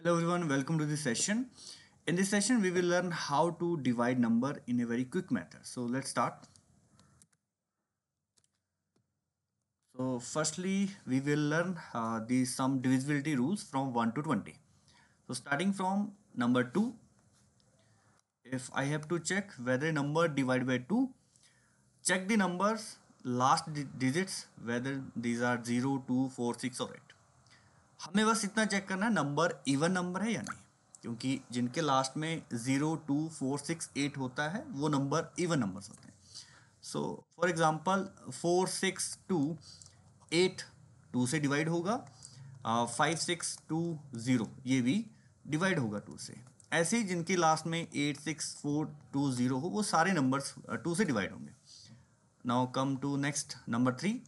Hello everyone, welcome to this session. In this session, we will learn how to divide number in a very quick method. So let's start. So firstly, we will learn the some divisibility rules from 1 to 20. So starting from number 2, if I have to check whether a number divided by 2, check the numbers last digits whether these are 0, 2, 4, 6 or 8. हमें बस इतना check करना है number even number है या नहीं, क्योंकि जिनके लास्ट में 0, 2, 4, 6, 8 होता है वो नंबर इवन नंबर्स होते हैं. सो फॉर एग्जांपल 4, 6, 2, 8 2 से डिवाइड होगा. 5, 6, 2, 0 ये भी डिवाइड होगा 2 से. ऐसे ही जिनके लास्ट में 8, 6, 4, 2, 0 हो वो सारे नंबर्स 2 से डिवाइड होंगे. Now come to next number 3.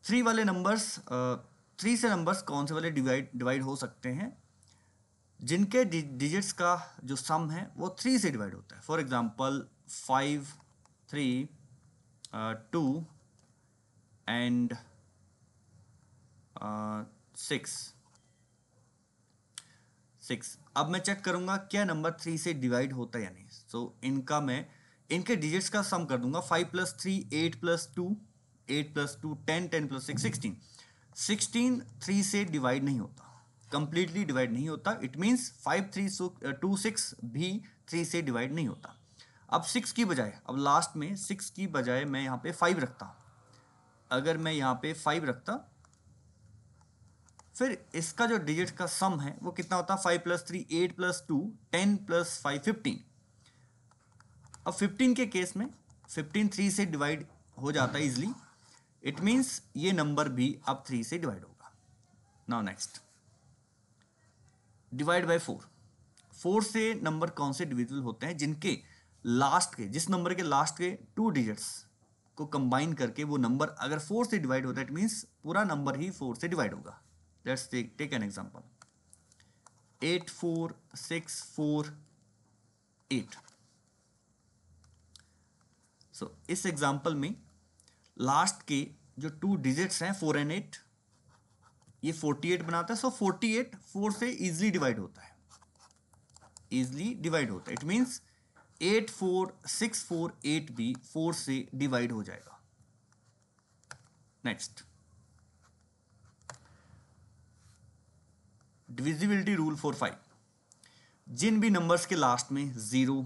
3 वाले नंबर्स 3 से नंबर्स कौन से वाले डिवाइड हो सकते हैं जिनके डिजिट्स का जो सम है वो 3 से डिवाइड होता है. For example 5, 3, 2 and 6. अब मैं चेक करूंगा क्या नंबर 3 से डिवाइड होता है या नहीं. सो इनके डिजिट्स का सम कर दूंगा. 5 + 3 8 + 2 8 + 2 10 10 + 6 16. 16 3 से डिवाइड नहीं होता, कंप्लीटली डिवाइड नहीं होता. इट मीन्स 5 3 2 6 भी 3 से डिवाइड नहीं होता. अब 6 की बजाय, अब लास्ट में 6 की बजाय मैं यहाँ पे 5 रखता. अगर मैं यहाँ पे 5 रखता फिर इसका जो डिजिट का सम है वो कितना होता. 5 + 3 8 + 2 10 + 5 15. अब 15 के केस में 15 3 से डिवाइड हो जाता है इजिली. इट मीन्स ये नंबर भी अब 3 से डिवाइड होगा. Now next, divide by 4. 4 से नंबर कौन से डिविजिबल होते हैं जिनके लास्ट के, जिस नंबर के लास्ट के 2 डिजिट्स को कंबाइन करके वो नंबर अगर 4 से डिवाइड होता है, इट मीन्स पूरा नंबर ही 4 से डिवाइड होगा. Let's take an example. 8 4 6 4 8. So इस एग्जांपल में लास्ट के जो 2 डिजिट्स हैं 4 और 8, ये 48 बनाता है. सो 48 4 से इजिली डिवाइड होता है, इजिली डिवाइड होता है. इट मीन्स 8 4 6 4 8 भी 4 से डिवाइड हो जाएगा. Next, divisibility rule for 5. जिन भी नंबर्स के लास्ट में 0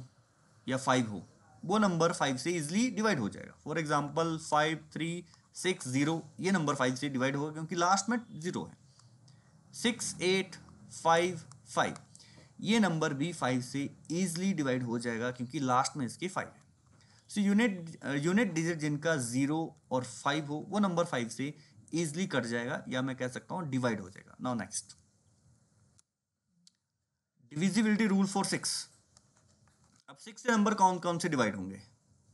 या 5 हो वो नंबर 5 से इजिली डिवाइड हो जाएगा. फॉर एग्जांपल 5 3 6 0 ये नंबर 5 से डिवाइड होगा क्योंकि लास्ट में 0 है. 6 8 5 5 ये नंबर भी 5 से इजिली डिवाइड हो जाएगा क्योंकि लास्ट में इसके 5 है. सो यूनिट डिजिट जिनका 0 और 5 हो वो नंबर 5 से इजिली कट जाएगा, या मैं कह सकता हूं डिवाइड हो जाएगा. Now next, divisibility rule for 6. अब 6 से नंबर कौन कौन से डिवाइड होंगे.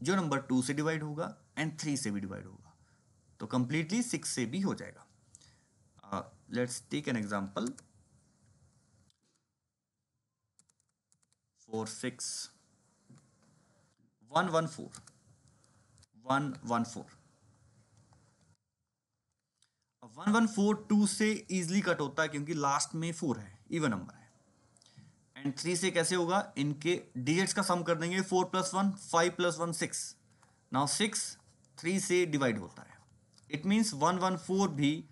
जो नंबर 2 से डिवाइड होगा एंड 3 से भी डिवाइड होगा, तो कंप्लीटली 6 से भी हो जाएगा. Let's take an example. 4 6 114 114. अब 114 2 से इजिली कट होता है क्योंकि लास्ट में 4 है, इवन नंबर है. एंड 3 से कैसे होगा, इनके डिजिट्स का सम कर देंगे. 4 + 1 5 + 1 6. नाउ 6 3 से डिवाइड होता है. इट मीन्स 114 भी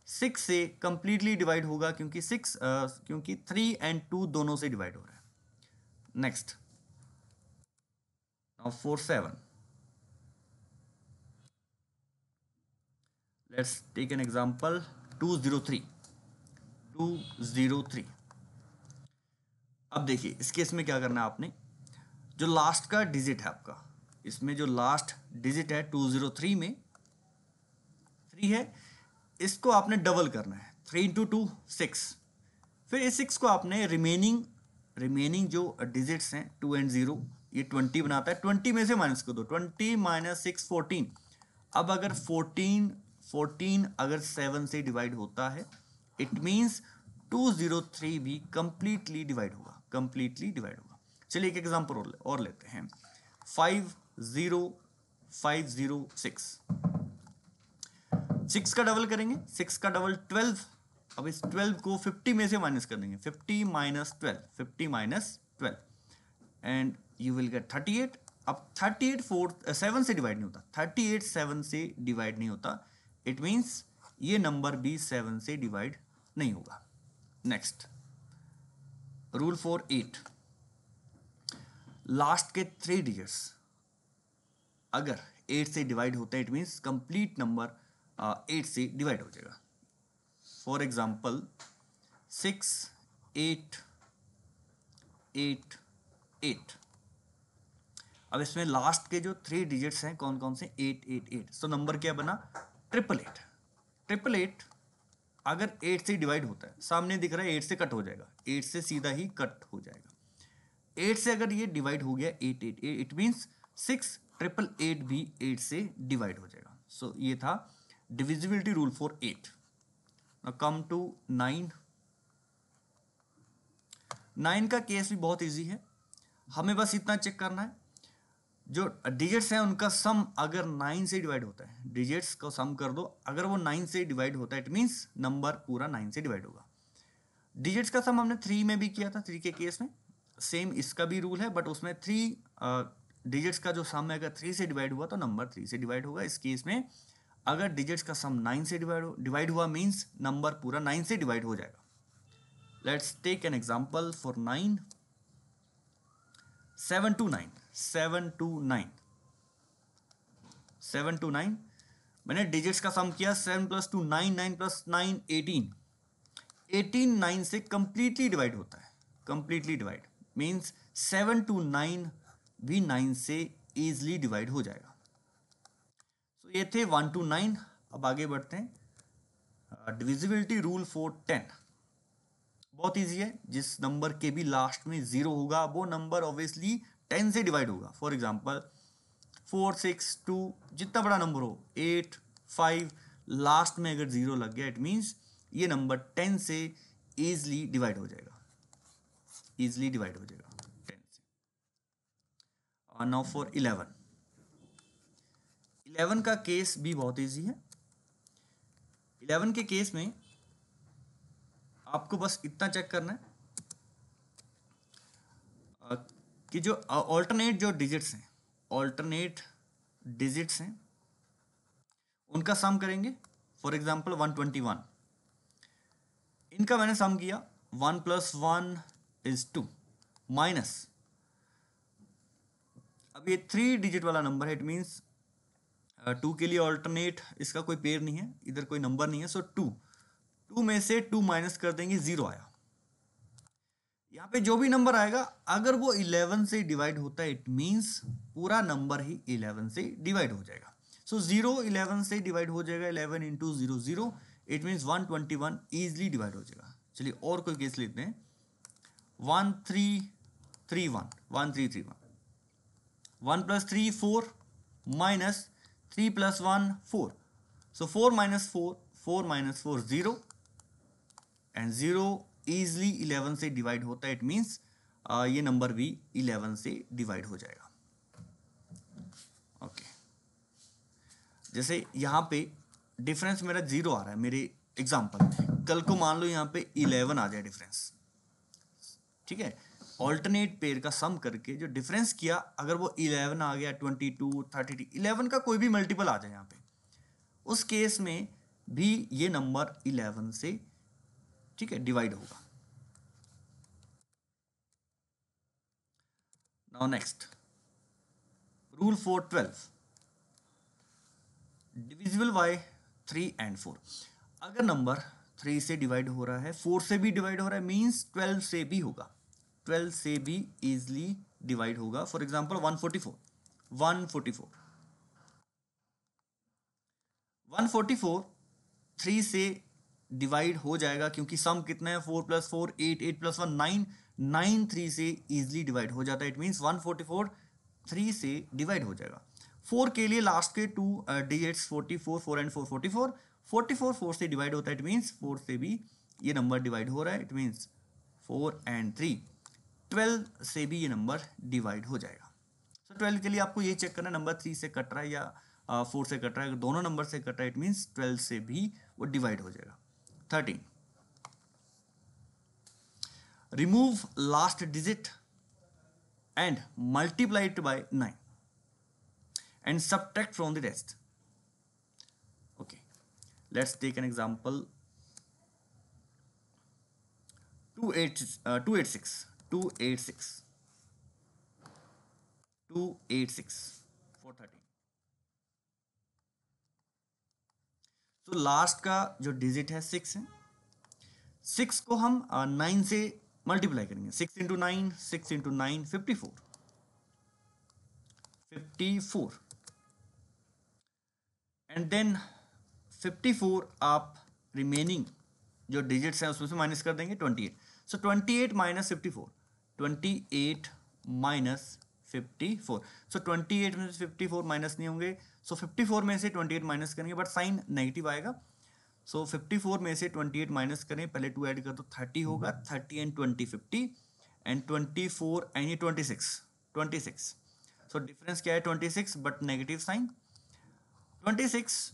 6 से कंप्लीटली डिवाइड होगा क्योंकि 3 और 2 दोनों से डिवाइड हो रहा है. Next, now 4 7. Let's take an example. 203 203. अब देखिए इस केस में क्या करना है आपने, जो लास्ट का डिजिट है आपका, इसमें जो लास्ट डिजिट है 203 में 3 है, इसको आपने डबल करना है. 3 × 2 6. फिर इस 6 को आपने रिमेनिंग जो डिजिट्स हैं 2 और 0 ये 20 बनाता है. 20 में से माइनस कर दो. 20 - 6 14. अब अगर 14 अगर 7 से डिवाइड होता है, इट मीन्स 203 भी कंप्लीटली डिवाइड होगा, कंप्लीटली डिवाइड होगा. चलिए एक एग्जांपल और लेते हैं. 5 0 5 0 6. 6 का डबल करेंगे. 6 का डबल 12. अब इस 12 को 50 में से माइनस कर देंगे, 50 minus 12, 50 minus 12 and you will get 38। अब 38 7 से डिवाइड नहीं होता, 38 7 से डिवाइड नहीं होता, इट मीन्स ये नंबर भी 7 से डिवाइड नहीं होगा। नेक्स्ट रूल फॉर 8, लास्ट के 3 डिजिट्स अगर 8 से डिवाइड होता है, इट मीन्स कंप्लीट नंबर 8 से डिवाइड हो जाएगा। For example 6 8 8 8। अब इसमें लास्ट के जो 3 डिजिट्स हैं कौन कौन से, 8 8 8। सो नंबर क्या बना, 888। 888 अगर 8 से डिवाइड होता है, सामने दिख रहा है 8 से कट हो जाएगा, 8 से सीधा ही कट हो जाएगा। 8 से अगर ये डिवाइड हो गया 8 8 8, इट मीन्स 6 888 भी 8 से डिवाइड हो जाएगा। सो ये था divisibility rule for 8। Now come to 9। 9 का केस भी बहुत इजी है, हमें बस इतना चेक करना है जो डिजिट्स हैं उनका सम अगर 9 से डिवाइड होता है, डिजिट्स को सम कर दो, अगर वो 9 से डिवाइड होता है इट मीन्स नंबर पूरा 9 से डिवाइड होगा। डिजिट्स का सम हमने 3 में भी किया था, 3 के केस में सेम इसका भी रूल है, बट उसमें 3 डिजिट्स का जो सम है अगर 3 से डिवाइड हुआ तो नंबर 3 से डिवाइड होगा। इस केस में अगर डिजिट्स का सम 9 से डिवाइड हुआ मीन्स नंबर पूरा 9 से डिवाइड हो जाएगा। Let's take an example for 9। 7 to 9, 7 to 9, 7 to 9। मैंने डिजिट्स का सम किया, 7 + 2 9, 9 + 9 18। 18 9 से कंप्लीटली डिवाइड होता है, कंप्लीटली डिवाइड मीन्स 7 to 9 भी 9 से इजीली डिवाइड हो जाएगा। सो ये थे 1 to 9। अब आगे बढ़ते हैं, डिविजिबिलिटी रूल फॉर 10। बहुत इजी है, जिस नंबर के भी लास्ट में 0 होगा वो नंबर ऑब्वियसली 10 से डिवाइड होगा। फॉर एग्जांपल 4 6 2, जितना बड़ा नंबर हो 8 5, लास्ट में अगर 0 लग गया इट मीन्स ये नंबर 10 से इजीली डिवाइड हो जाएगा, इजीली डिवाइड हो जाएगा 10 से। और नाउ फॉर 11। 11 का केस भी बहुत इजी है। 11 के केस में आपको बस इतना चेक करना है कि जो ऑल्टरनेट जो डिजिट्स हैं, ऑल्टरनेट डिजिट्स हैं उनका सम करेंगे। फॉर एग्जांपल 121, इनका मैंने सम किया, 1 + 1 = 2 माइनस, अब ये 3 डिजिट वाला नंबर है, इट मीन्स 2 के लिए ऑल्टरनेट इसका कोई पेयर नहीं है, इधर कोई नंबर नहीं है। सो 2 में से 2 माइनस कर देंगे, 0 आया। यहाँ पे जो भी नंबर आएगा अगर वो 11 से डिवाइड होता है इट मीन्स पूरा नंबर ही 11 से डिवाइड हो जाएगा। सो 0 11 से डिवाइड हो जाएगा, 11 × 0 0, इट मीन्स 121 ईजिली डिवाइड हो जाएगा। चलिए और कोई केस लेते हैं, 1331, 1331, 1 + 3 4 माइनस 3 + 1 4, सो 4 - 4, 4 - 4 0, एंड 0 ईजिली 11 से डिवाइड होता है, इट मीन्स ये नंबर भी 11 से डिवाइड हो जाएगा। ओके जैसे यहाँ पे डिफरेंस मेरा 0 आ रहा है मेरे एग्जांपल में, कल को मान लो यहाँ पे 11 आ जाए डिफरेंस, ठीक है, ऑल्टरनेट पेयर का सम करके जो डिफरेंस किया अगर वो 11 आ गया, 22 32, 11 का कोई भी मल्टीपल आ जाए यहाँ पे, उस केस में भी ये नंबर 11 से, ठीक है, डिवाइड होगा। Now next rule for 12, divisible by 3 and 4। अगर नंबर 3 से डिवाइड हो रहा है, 4 से भी डिवाइड हो रहा है मीन्स 12 से भी होगा, 12 से भी इजिली डिवाइड होगा। फॉर एग्जांपल 144, 144, 144 3 से डिवाइड हो जाएगा क्योंकि सम कितना है, 4 + 4 8, 8 + 1 9, 9 3 से इजिली डिवाइड हो जाता है, इट मीन्स 144 3 से डिवाइड हो जाएगा। 4 के लिए लास्ट के 2 डिजिट्स 44, 4 and 4 44, 44 4 से डिवाइड होता है, इट मीन्स 4 से भी ये नंबर डिवाइड हो रहा है, इट मीन्स 4 and 3, 12 से भी ये नंबर डिवाइड हो जाएगा। सो 12 के लिए आपको ये चेक करना है नंबर 3 से कट रहा है या 4 से कट रहा है, अगर दोनों नंबर से कट रहा है इट मीन्स 12 से भी वो डिवाइड हो जाएगा। 13, remove last digit and multiply it by 9 and subtract from the rest. Okay, let's take an example. 286 413. तो लास्ट का जो डिजिट है 6 है. 6 को हम 9 से मल्टीप्लाई करेंगे. 6 इंटू 9, 6 इंटू 9 54. एंड देन 54 आप रिमेनिंग जो डिजिट्स हैं उसमें से माइनस कर देंगे 28. सो 28 माइनस 54, 28 माइनस 54. सो 28 में से 54 माइनस नहीं होंगे. सो 54 में से 28 माइनस करेंगे बट साइन नेगेटिव आएगा. सो 54 में से 28 माइनस करें, पहले 2 ऐड कर तो 30 होगा. 30 एंड 20 50 एंड 24 एंड ये 26. सो डिफरेंस क्या है 26 बट नेगेटिव साइन. 26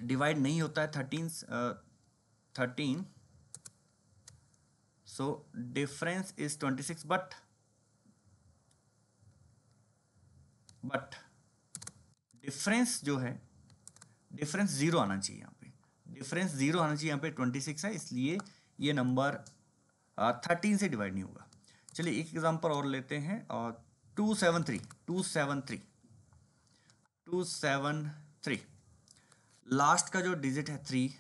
डिवाइड नहीं होता है 13. So difference is 26 but difference जो है, डिफरेंस जीरो आना चाहिए यहाँ पे. डिफरेंस जीरो आना चाहिए यहाँ पे. 26 है इसलिए ये नंबर 13 से डिवाइड नहीं होगा. चलिए एक एग्जांपल और लेते हैं. 273. लास्ट का जो डिजिट है 3,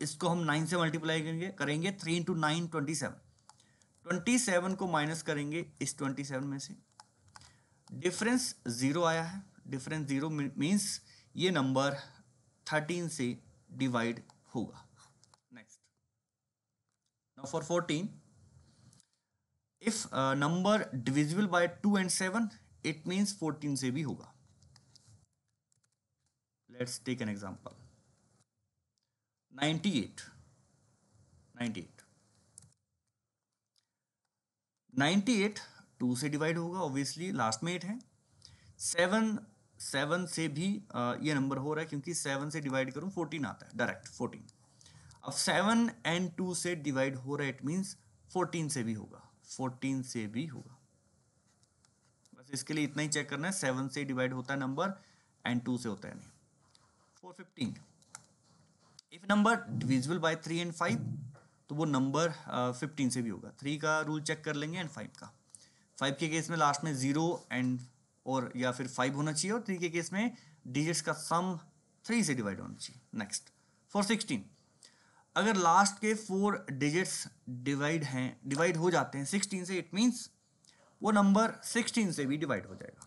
इसको हम 9 से मल्टीप्लाई करेंगे. 3 इंटू 9 27. 27 को माइनस करेंगे इस 27 में से. डिफरेंस जीरो आया है. डिफरेंस जीरो मीन्स ये नंबर 13 से डिवाइड होगा. Next, now for 14. If number divisible by 2 and 7, it means 14 से भी होगा. Let's take an example. 98. 2 से डिवाइड होगा ऑब्वियसली, लास्ट में 8 है. 7 से भी ये नंबर हो रहा है क्योंकि 7 से डिवाइड करूं 14 आता है डायरेक्ट 14. अब 7 एंड 2 से डिवाइड हो रहा है, इट मीन्स 14 से भी होगा. बस इसके लिए इतना ही चेक करना है. 7 से डिवाइड होता है नंबर एंड 2 से होता है नहीं. 415. If number divisible by 3 and 5, तो वो नंबर 15 से भी होगा. 3 का रूल चेक कर लेंगे एंड 5 का. 5 के केस में लास्ट में 0 एंड और या फिर 5 होना चाहिए, और 3 के केस में डिजिट्स का सम 3 से डिवाइड होना चाहिए. नेक्स्ट, 416. अगर लास्ट के 4 डिजिट्स डिवाइड हो जाते हैं 16 से, इट मीन्स वो नंबर 16 से भी डिवाइड हो जाएगा.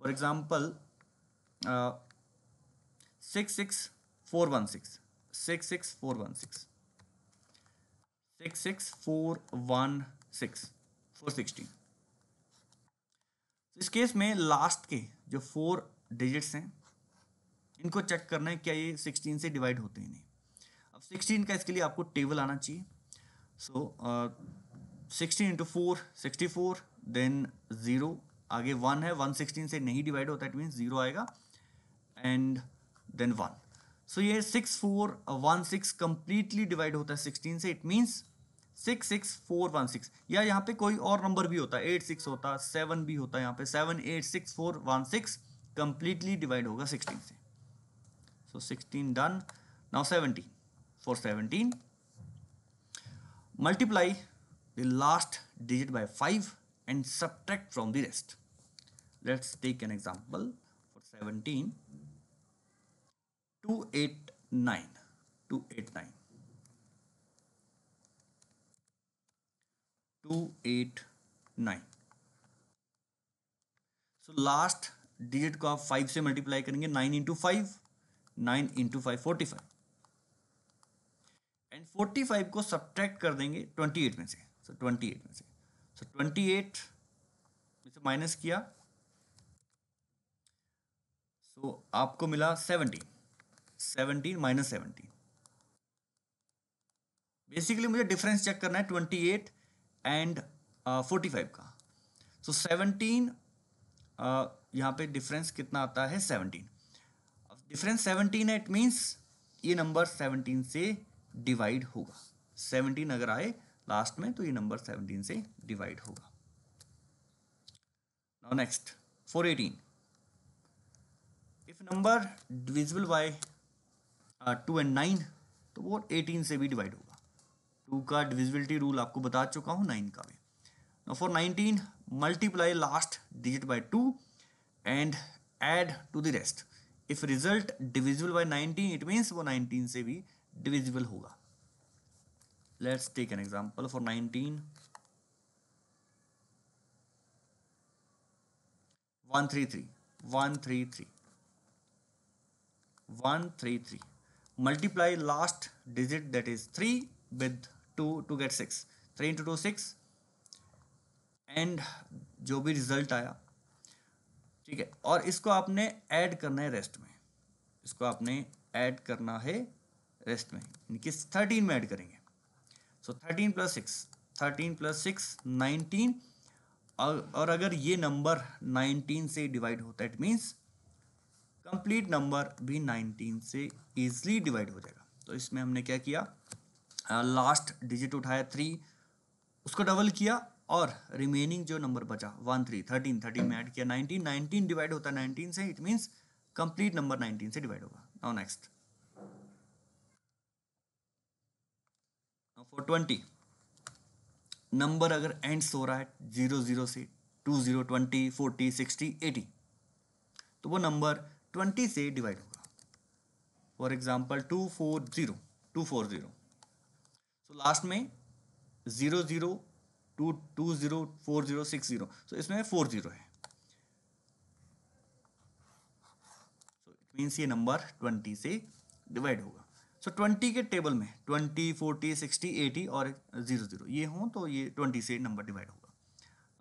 For example 66416. 416. इस केस में लास्ट के जो 4 डिजिट्स हैं इनको चेक करना है क्या ये 16 से डिवाइड होते हैं नहीं. अब 16 का इसके लिए आपको टेबल आना चाहिए. सो 16 इंटू 4 64, देन 0, आगे 1 है. 1 16 से नहीं डिवाइड होता, इट मीन्स 0 आएगा एंड देन 1. सो ये 6416 कंप्लीटली डिवाइड होता है 16 से, इट मीन्स 66416. या यहाँ पे कोई और नंबर भी होता है, 86 होता, 7 भी होता है. यहाँ पे 786416 कंप्लीटली डिवाइड होगा 16 से. सो 16 done. Now 17. For 17, multiply the last digit by 5 and subtract from the rest. Let's take an example. For 17, 289. 289. So last digit को आप 5 से मल्टीप्लाई करेंगे. 9 इंटू 5, 9 इंटू 5 45. एंड 45 को सब्ट्रैक्ट कर देंगे 28 में से. सो 28 में से, सो 28 में से माइनस किया, सो आपको मिला 17 माइनस 17. बेसिकली मुझे डिफरेंस चेक करना है 28 एंड 45 का. सो 17 यहाँ पे डिफरेंस कितना आता है 17. अब डिफरेंस 17 है, इट मीन्स ये नंबर 17 से डिवाइड होगा। 17 अगर आए लास्ट में तो ये नंबर 17 से डिवाइड होगा। Now next 418, if number divisible by 2 and 9 तो वो 18 से भी डिवाइड होगा। 2 का डिविजिबिलिटी रूल आपको बता चुका हूँ, 9 का भी। Now for 19, multiply last digit by 2 and add to the rest. If result divisible by 19 it means वो 19 से भी डिविजिबल होगा। Let's take an example for 19, 133 multiply last digit that is 3 with 2 to get 6, 3 into 2 6 and जो भी result आया, ठीक है, और इसको आपने ऐड करना है रेस्ट में, इसको आपने ऐड करना है रेस्ट में, इनकी 13 में ऐड करेंगे। सो 13 प्लस 6 19, और अगर ये नंबर 19 से डिवाइड होता है इट मीन्स कंप्लीट नंबर भी 19 से इजीली डिवाइड हो जाएगा। तो इसमें हमने क्या किया, लास्ट डिजिट उठाया 3, उसको डबल किया और रिमेनिंग जो नंबर बचा 13 में ऐड किया 19 डिवाइड होता है 19 से, इट मीन्स कंप्लीट नंबर 19 से डिवाइड होगा। नाउ नेक्स्ट फॉर 20, नंबर अगर एंड्स हो रहा है 00 से 20 20 40 60 80 तो वो नंबर 20 से डिवाइड होगा। फॉर एग्जाम्पल 240 सो लास्ट में 00 2 20 40 60, सो इसमें 40 है, सो इट मीन्स ये नंबर 20 से डिवाइड होगा। सो 20 के टेबल में 20 40 60 80 और 00 ये हों तो ये 20 से नंबर डिवाइड होगा।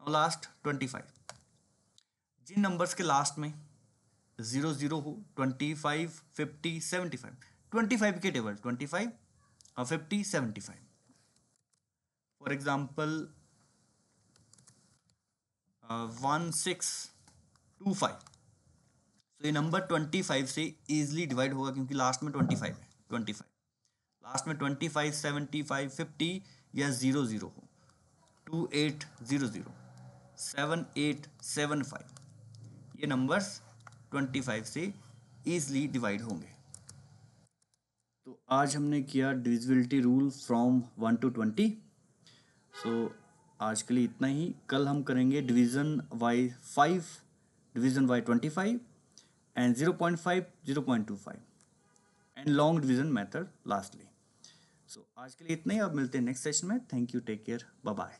और लास्ट 25, जिन नंबर्स के लास्ट में 00 हो 25 50 75, 25 के टेबल 25 और 50 75। फॉर एग्जाम्पल 1625, तो ये नंबर 25 से इजीली डिवाइड होगा क्योंकि लास्ट में 25 है। 25 लास्ट में 25 75 50 या 00 हो 2800 7875, ये नंबर्स 25 से इजीली डिवाइड होंगे। तो आज हमने किया divisibility rule from 1 to 20। So आज के लिए इतना ही। कल हम करेंगे division by 5, division by 25 and 0.5 0.25 and long division method lastly. So आज के लिए इतना ही, अब मिलते हैं नेक्स्ट सेशन में। Thank you, take care, bye bye.